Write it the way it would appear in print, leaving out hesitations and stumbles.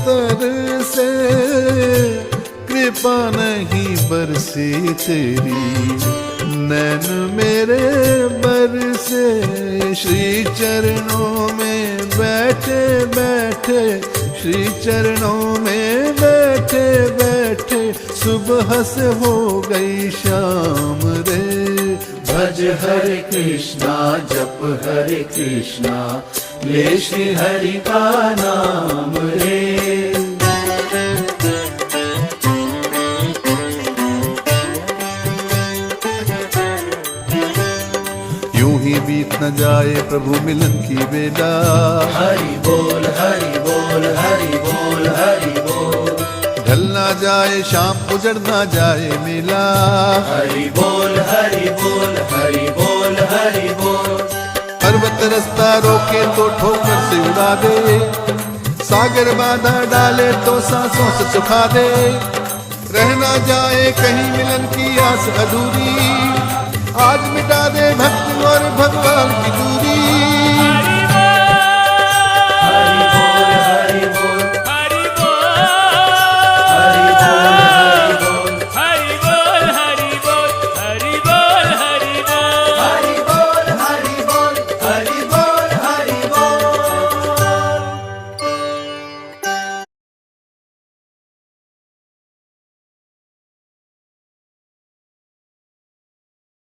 तरसे, कृपा नहीं बरसी तेरी, नैन मेरे बरसे। श्री चरणों में बैठे बैठे, श्री चरणों में बैठे बैठे, सुबह से हो गई शाम रे। भज हरे कृष्णा, जप हरे कृष्णा, ले श्री हरि का नाम रे। यूं ही बीत न जाए प्रभु मिलन की बेला। हरि बोल हरि बोल हरि बोल हरि बोल। ढल ना जाए शाम, उजड़ ना जाए मेला। हरि बोल हरि बोल हरि बोल हरि बोल। पर्वत रास्ता रोके तो ठोकर से उड़ा दे, सागर बाधा डाले तो सांसों से सुखा दे। रहना जाए कहीं मिलन की आस अधूरी, आज मिटा दे भक्ति